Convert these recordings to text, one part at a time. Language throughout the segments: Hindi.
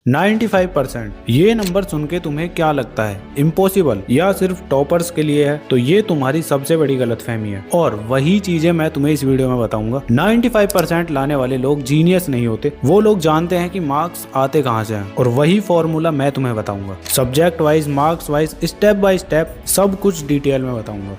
95%। ये नंबर सुन के तुम्हें क्या लगता है, इम्पॉसिबल या सिर्फ टॉपर्स के लिए है? तो ये तुम्हारी सबसे बड़ी गलतफहमी है और वही चीजें मैं तुम्हें इस वीडियो में बताऊंगा। 95% लाने वाले लोग जीनियस नहीं होते, वो लोग जानते हैं कि मार्क्स आते कहाँ से हैं और वही फॉर्मूला मैं तुम्हें बताऊंगा। Subject wise, marks wise, step by step सब कुछ डिटेल में बताऊंगा।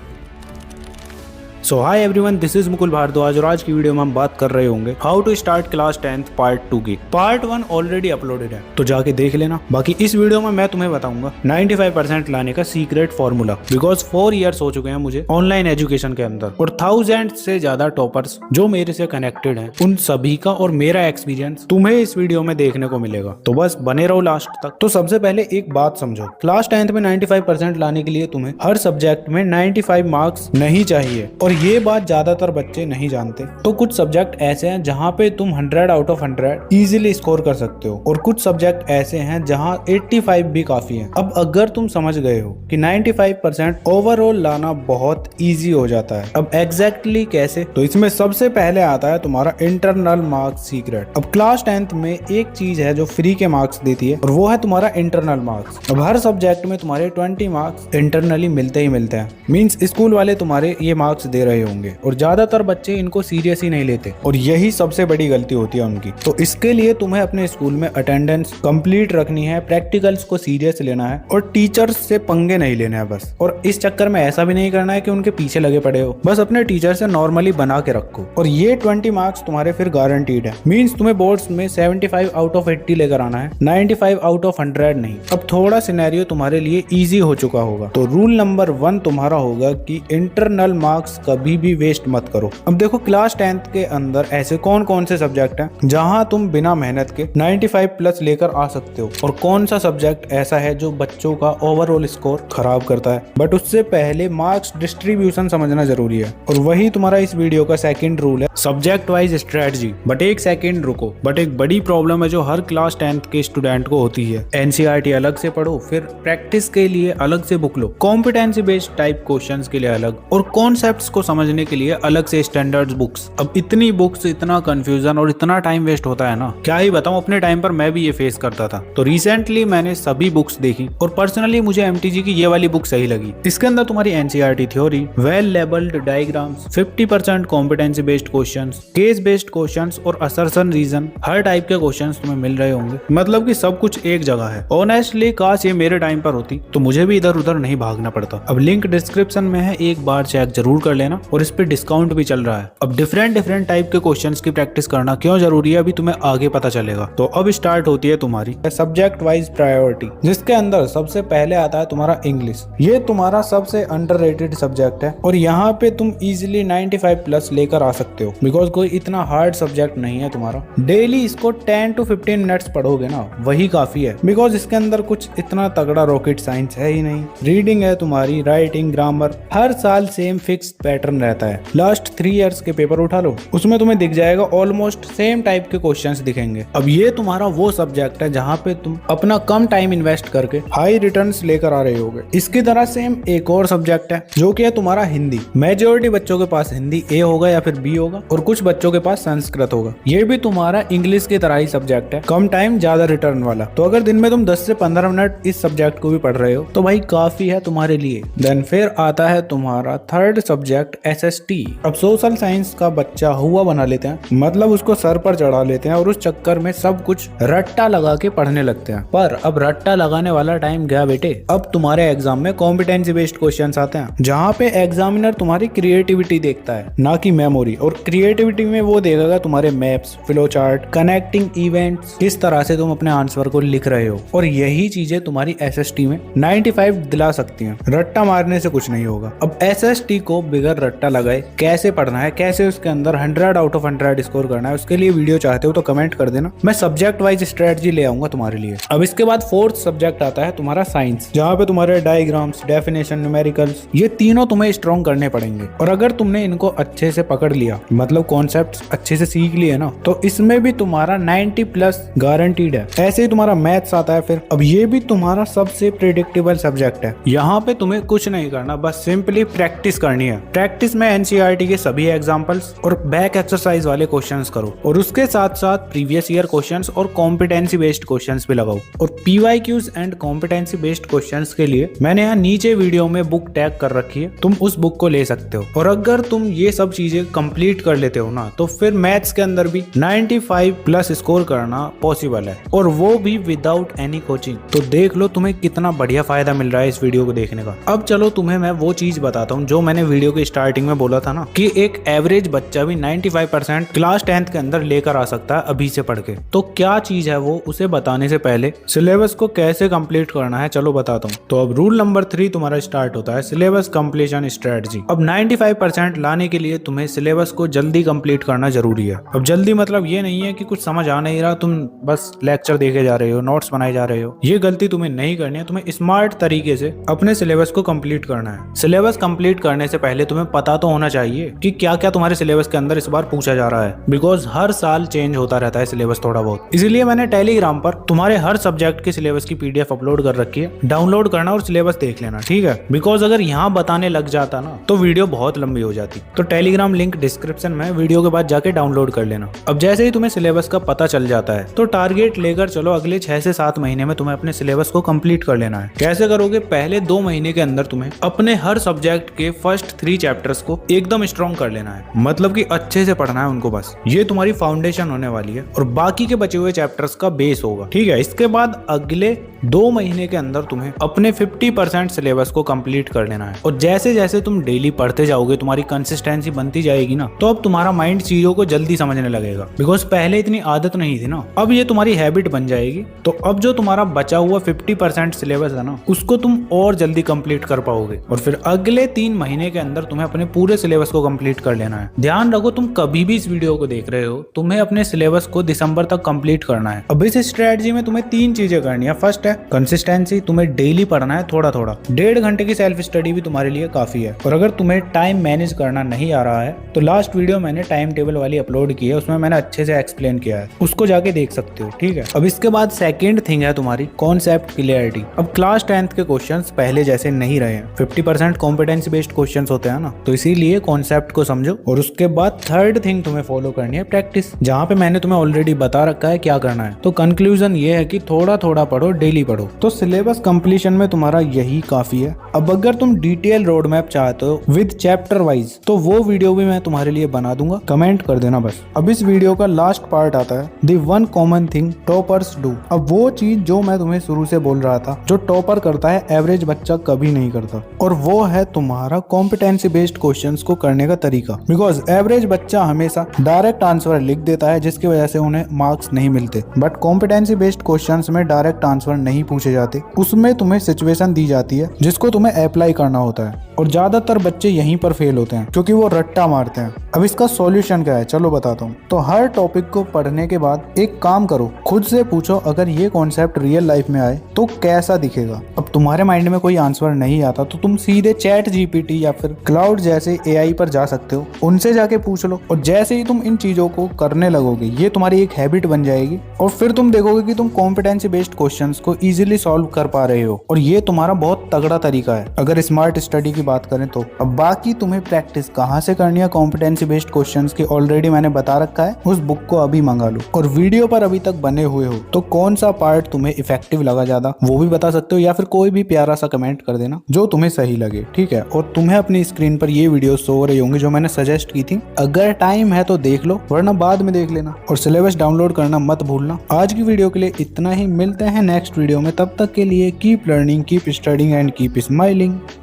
So hi everyone, this is Mukul Bhardwaj और आज की वीडियो में हम बात कर रहे होंगे how to start class 10th part 2 की। पार्ट 1 ऑलरेडी अपलोडेड है तो जाके देख लेना। बाकी इस वीडियो में मैं तुम्हें बताऊंगा 95% लाने का सीक्रेट फॉर्मूला, बिकॉज 4 इयर्स हो चुके हैं मुझे ऑनलाइन एजुकेशन के अंदर और 1000 से ज्यादा टॉपर्स जो मेरे से कनेक्टेड हैं, उन सभी का और मेरा एक्सपीरियंस तुम्हें इस वीडियो में देखने को मिलेगा। तो बस बने रहो लास्ट तक। तो सबसे पहले एक बात समझो, क्लास 10th में 95% लाने के लिए तुम्हें हर सब्जेक्ट में 95 मार्क्स नहीं चाहिए और ये बात ज्यादातर बच्चे नहीं जानते। तो कुछ सब्जेक्ट ऐसे हैं जहाँ पे तुम 100 आउट ऑफ 100 इजीली स्कोर कर सकते हो और कुछ सब्जेक्ट ऐसे हैं जहाँ 85 भी काफी है। अब अगर तुम समझ गए हो कि 95% ओवरऑल लाना बहुत इजी हो जाता है, अब एग्जैक्टली कैसे? तो इसमें सबसे पहले आता है तुम्हारा इंटरनल मार्क्स सीक्रेट। अब क्लास 10th में एक चीज है जो फ्री के मार्क्स देती है और वो है तुम्हारा इंटरनल मार्क्स। अब हर सब्जेक्ट में तुम्हारे 20 मार्क्स इंटरनली मिलते ही मिलते हैं, मींस स्कूल वाले तुम्हारे ये मार्क्स दे रहे होंगे और ज्यादातर बच्चे इनको सीरियस ही नहीं लेते और यही सबसे बड़ी गलती होती है उनकी। तो इसके लिए तुम्हें अपने स्कूल में अटेंडेंस कंप्लीट रखनी है, प्रैक्टिकल्स को सीरियस लेना है और टीचर्स से पंगे नहीं लेने हैं बस। और इस चक्कर में ऐसा भी नहीं करना है कि उनके पीछे लगे पड़े हो, बस अपने टीचर से नॉर्मली बना के रखो और ये 20 मार्क्स तुम्हारे फिर गारंटीड है। मींस तुम्हें बोर्ड्स में 75 आउट ऑफ 80 लेकर आना है, 95 आउट ऑफ 100 नहीं। अब थोड़ा सिनेरियो तुम्हारे लिए इजी हो चुका होगा। तो रूल नंबर 1 तुम्हारा होगा कि इंटरनल मार्क्स कभी भी वेस्ट मत करो। अब देखो क्लास 10th के अंदर ऐसे कौन कौन से सब्जेक्ट हैं जहां तुम बिना मेहनत के 95 प्लस लेकर आ सकते हो और कौन सा सब्जेक्ट ऐसा है जो बच्चों का ओवरऑल स्कोर खराब करता है। बट उससे पहले मार्क्स डिस्ट्रीब्यूशन समझना जरूरी है और वही तुम्हारा इस वीडियो का सेकंड रूल है, सब्जेक्ट वाइज स्ट्रेटजी। बट एक सेकंड रुको, बट एक बड़ी प्रॉब्लम है जो हर क्लास 10th के स्टूडेंट को होती है। एनसीईआरटी अलग से पढ़ो, फिर प्रैक्टिस के लिए अलग से बुक लो, कॉम्पिटेंसी बेस्ड टाइप क्वेश्चंस के लिए अलग और कॉन्सेप्ट्स को समझने के लिए अलग से स्टैंडर्ड्स बुक्स। अब इतनी बुक्स, इतना कंफ्यूजन और इतना टाइम वेस्ट होता है ना, क्या ही बताऊं। अपने टाइम पर मैं भी ये फेस करता था। तो रिसेंटली मैंने सभी बुक्स देखी और पर्सनली मुझे एमटीजी की ये वाली बुक सही लगी। इसके अंदर तुम्हारी NCERT theory, well labelled diagrams, 50% competency based questions, case based questions और असर्शन रीजन, हर टाइप के क्वेश्चंस तुम्हें मिल रहे होंगे। मतलब कि सब कुछ एक जगह है। ऑनेस्टली काश ये मेरे टाइम पर होती तो मुझे भी इधर उधर नहीं भागना पड़ता। अब लिंक डिस्क्रिप्शन में है, एक बार चेक जरूर कर लेना और इस पे डिस्काउंट भी चल रहा है। अब डिफरेंट टाइप के क्वेश्चंस की प्रैक्टिस करना क्यों जरूरी है अभी तुम्हें आगे पता चलेगा। तो अब स्टार्ट होती है तुम्हारी सब्जेक्ट वाइज प्रायोरिटी, जिसके अंदर सबसे पहले आता है तुम्हारा इंग्लिश। ये तुम्हारा सबसे अंडररेटेड सब्जेक्ट है और यहाँ पे तुम इजिली 95 प्लस लेकर आ सकते हो, बिकॉज कोई इतना हार्ड सब्जेक्ट नहीं है तुम्हारा। डेली इसको 10 to 15 मिनट्स पढ़ोगे ना, वही काफी है, बिकॉज इसके अंदर कुछ इतना तगड़ा रॉकेट साइंस है ही नहीं। रीडिंग है तुम्हारी, राइटिंग, ग्रामर, हर साल सेम फिक्स्ड पैटर्न रहता है। लास्ट 3 इयर्स के पेपर उठा लो, उसमें तुम्हें दिख जाएगा ऑलमोस्ट सेम टाइप के क्वेश्चंस दिखेंगे। अब ये तुम्हारा वो सब्जेक्ट है जहाँ पे तुम अपना कम टाइम इन्वेस्ट करके हाई रिटर्न्स लेकर आ रहे होगे। इसकी तरह सेम एक और सब्जेक्ट है जो कि है तुम्हारा हिंदी। मेजॉरिटी बच्चों के पास हिंदी ए होगा या फिर बी होगा और कुछ बच्चों के पास संस्कृत होगा। ये भी तुम्हारा इंग्लिश की तरह ही सब्जेक्ट है, कम टाइम ज्यादा रिटर्न वाला। तो अगर दिन में तुम 10 से 15 मिनट इस सब्जेक्ट को भी पढ़ रहे हो तो भाई काफी है तुम्हारे लिए। देन फिर आता है तुम्हारा थर्ड सब्जेक्ट एसएसटी। अब सोशल साइंस का बच्चा हुआ बना लेते हैं, मतलब उसको सर पर चढ़ा लेते हैं और उस चक्कर में सब कुछ रट्टा लगा के पढ़ने लगते हैं। पर अब रट्टा लगाने वाला टाइम गया बेटे। अब तुम्हारे एग्जाम में कॉम्पिटेंसी बेस्ड क्वेश्चंस आते हैं जहाँ पे एग्जामिनर तुम्हारी क्रिएटिविटी देखता है, ना कि मेमोरी। और क्रिएटिविटी में वो देखेगा तुम्हारे maps, flow chart, connecting events, किस तरह से तुम अपने आंसर को लिख रहे हो। और यही चीजें तुम्हारी एसएसटी में 95 दिला सकती हैं। रट्टा मारने से कुछ नहीं होगा। अब एसएसटी को बिगर रट्टा लगाए कैसे पढ़ना है, कैसे उसके अंदर 100 आउट ऑफ 100 स्कोर करना है, उसके लिए वीडियो चाहते हो तो कमेंट कर देना, मैं सब्जेक्ट वाइज स्ट्रेटजी ले आऊंगा तुम्हारे लिए। अब इसके बाद फोर्थ सब्जेक्ट आता है तुम्हारा साइंस, जहाँ पे तुम्हारे डायग्राम्स, डेफिनेशन, न्यूमेरिकल्स, ये तीनों तुम्हें स्ट्रॉन्ग करने पड़ेंगे। और अगर तुमने इनको अच्छे से पकड़ लिया, मतलब कॉन्सेप्ट अच्छे से सीख लिए ना, तो इसमें भी तुम्हारा 90 प्लस गारंटीड है। ऐसे ही तुम्हारा मैथ्स आता है फिर। अब ये भी तुम्हारा सबसे प्रेडिक्टेबल सब्जेक्ट है। यहाँ पे तुम्हें कुछ नहीं करना, बस सिंपली प्रैक्टिस करनी है। प्रैक्टिस में एनसीईआरटी के सभी एग्जांपल्स और बैक एक्सरसाइज वाले क्वेश्चंस करो और उसके साथ साथ प्रीवियस ईयर क्वेश्चंस और कॉम्पिटेंसी बेस्ड क्वेश्चंस भी लगाओ। और PYQs and competency based questions के लिए मैंने यहाँ नीचे वीडियो में बुक टैग कर रखी है, तुम उस बुक को ले सकते हो। और अगर तुम ये सब चीजें कंप्लीट कर लेते हो ना, तो फिर मैथ्स के अंदर भी 95 प्लस स्कोर करना पॉसिबल है, और वो भी विदाउट एनी कोचिंग। तो देख लो तुम्हें कितना बढ़िया फायदा मिल रहा है इस वीडियो को देखने का। अब चलो तुम्हें मैं वो चीज बताता हूँ जो मैंने वीडियो के स्टार्टिंग में बोला था ना, कि एक एवरेज बच्चा भी 95% क्लास 10th के अंदर लेकर आ सकता है अभी से पढ़ के। तो क्या चीज है वो, उसे बताने से पहले सिलेबस को कैसे कंप्लीट करना है चलो बताता हूँ। तो अब रूल नंबर 3 तुम्हारा स्टार्ट होता है, सिलेबस कंप्लीशन स्ट्रेटजी। अब 95% लाने के लिए तुम्हें सिलेबस को जल्दी कंप्लीट करना जरूरी है। अब जल्दी मतलब ये नहीं है कि कुछ समझ आ नहीं रहा, तुम बस लेक्चर देखे जा रहे हो, नोट्स बनाए जा रहे हो। ये गलती तुम्हें नहीं करनी है, तुम्हें स्मार्ट तरीके से अपने सिलेबस को कंप्लीट करना है। सिलेबस कंप्लीट करने से पहले तुम्हें पता तो होना चाहिए कि क्या क्या तुम्हारे सिलेबस के अंदर इस बार पूछा जा रहा है, बिकॉज हर साल चेंज होता रहता है सिलेबस थोड़ा बहुत। इसीलिए मैंने टेलीग्राम पर तुम्हारे हर सब्जेक्ट के सिलेबस की पीडीएफ अपलोड कर रखी है, डाउनलोड करना और सिलेबस देख लेना, ठीक है। बिकॉज अगर यहाँ बताने लग जाता ना तो वीडियो बहुत लंबी हो जाती। तो टेलीग्राम लिंक डिस्क्रिप्शन में, वीडियो के बाद जाके डाउनलोड कर लेना। अब जैसे ही तुम्हें सिलेबस का पता चल जाता है तो टारगेट लेकर चलो, अगले 6 से 7 महीने में तुम्हें अपने सिलेबस को कंप्लीट कर लेना है। कैसे करोगे, पहले 2 महीने के अंदर तुम्हें अपने हर सब्जेक्ट के फर्स्ट 3 चैप्टर्स को एकदम स्ट्रॉन्ग कर लेना है, मतलब कि अच्छे से पढ़ना है उनको बस। ये तुम्हारी फाउंडेशन होने वाली है और बाकी के बचे हुए चैप्टर्स का बेस होगा, ठीक है। इसके बाद अगले 2 महीने के अंदर तुम्हें अपने 50% सिलेबस को कंप्लीट कर लेना है। और जैसे जैसे तुम डेली पढ़ते जाओगे, तुम्हारी कंसिस्टेंसी बनती जाएगी ना, तो अब तुम्हारा माइंड चीजों को जल्दी समझने लगेगा, बिकॉज पहले इतनी आदत नहीं थी ना, अब ये तुम्हारी हैबिट बन जाएगी। तो अब जो तुम्हारा बचा हुआ 50% सिलेबस है ना, उसको तुम और जल्दी कंप्लीट कर पाओगे। और फिर अगले 3 महीने के अंदर तुम्हें अपने पूरे सिलेबस को कंप्लीट कर लेना है। ध्यान रखो, तुम कभी भी इस वीडियो को देख रहे हो, तुम्हें अपने सिलेबस को दिसंबर तक कंप्लीट करना है। अब इस स्ट्रेटजी में तुम्हें 3 चीजें करनी है। फर्स्ट है कंसिस्टेंसी, तुम्हें डेली पढ़ना है थोड़ा थोड़ा। 1.5 घंटे की सेल्फ स्टडी भी तुम्हारे लिए काफी है। और अगर तुम्हें टाइम मैनेज करना नहीं आ रहा है तो लास्ट वीडियो मैंने टाइम टेबल वाली अपलोड की है, उसमें मैंने अच्छे से एक्सप्लेन किया है, उसको जाके देख सकते हो, ठीक है। अब इसके बाद सेकेंड थिंग है तुम्हारी कॉन्सेप्ट क्लियरिटी। अब क्लास 10th के क्वेश्चंस पहले जैसे नहीं रहे हैं, 50% कॉम्पिटेंसी बेस्ड क्वेश्चंस होते हैं ना, तो इसीलिए कॉन्सेप्ट को समझो। और उसके बाद थर्ड थिंग तुम्हें फॉलो करनी है प्रैक्टिस, जहाँ पे मैंने तुम्हें ऑलरेडी बता रखा है क्या करना है। तो कंक्लूजन ये है कि थोड़ा थोड़ा पढ़ो, डेली पढ़ो। तो सिलेबस कंप्लीशन में तुम्हारा यही काफी है। अब अगर तुम डिटेल रोड मैप चाहते हो विद चैप्टर वाइज, तो वो वीडियो भी मैं तुम्हारे लिए बना दूंगा, कमेंट कर देना बस। अब इस वीडियो का लास्ट पार्ट आता है, the one common thing toppers do. अब वो चीज जो मैं तुम्हें शुरू से बोल रहा था, जो टॉपर करता है एवरेज बच्चा कभी नहीं करता, और वो है तुम्हारा कॉम्पिटेंसी बेस्ड क्वेश्चंस को करने का तरीका। बिकॉज एवरेज बच्चा हमेशा डायरेक्ट आंसर लिख देता है, जिसकी वजह से उन्हें मार्क्स नहीं मिलते। बट कॉम्पिटेंसी बेस्ड क्वेश्चंस में डायरेक्ट आंसर नहीं पूछे जाते, उसमें तुम्हें सिचुएशन दी जाती है जिसको तुम्हें अप्लाई करना होता है। और ज्यादातर बच्चे यहीं पर फेल होते हैं क्योंकि वो रट्टा मारते हैं। अब इसका सॉल्यूशन क्या है चलो बताता हूँ। तो हर टॉपिक को पढ़ने के बाद एक काम करो, खुद से पूछो अगर ये कॉन्सेप्ट रियल लाइफ में आए तो कैसा दिखेगा। अब तुम्हारे माइंड में कोई आंसर नहीं आता तो तुम सीधे चैट जीपीटी या फिर क्लाउड जैसे एआई पर जा सकते हो, उनसे जाके पूछ लो। और जैसे ही तुम इन चीजों को करने लगोगे, ये तुम्हारी एक हैबिट बन जाएगी और फिर तुम देखोगे कि तुम कॉम्पिटेंसी बेस्ड क्वेश्चंस को इजीली सॉल्व कर पा रहे हो। और ये तुम्हारा बहुत तगड़ा तरीका है अगर स्मार्ट स्टडी की बात करें तो। अब बाकी तुम्हें प्रैक्टिस कहाँ से करनी है कॉम्पिटेंसी बेस्ड क्वेश्चंस की, ऑलरेडी मैंने बता रखा है, उस बुक को अभी मंगा लो। और वीडियो पर अभी तक बने हुए हो तो कौन सा पार्ट तुम्हें इफेक्टिव लगा ज्यादा, वो भी बता सकते हो, या फिर कोई भी प्यारा सा कमेंट कर देना जो तुम्हें सही लगे, ठीक है। और तुम्हें अपनी स्क्रीन पर ये वीडियो शो हो रही होंगी जो मैंने सजेस्ट की थी। अगर टाइम है तो देख लो, वरना बाद में देख लेना। और सिलेबस डाउनलोड करना मत भूलना। आज की वीडियो के लिए इतना ही, मिलते हैं नेक्स्ट वीडियो में। तब तक के लिए keep learning, keep studying and keep smiling.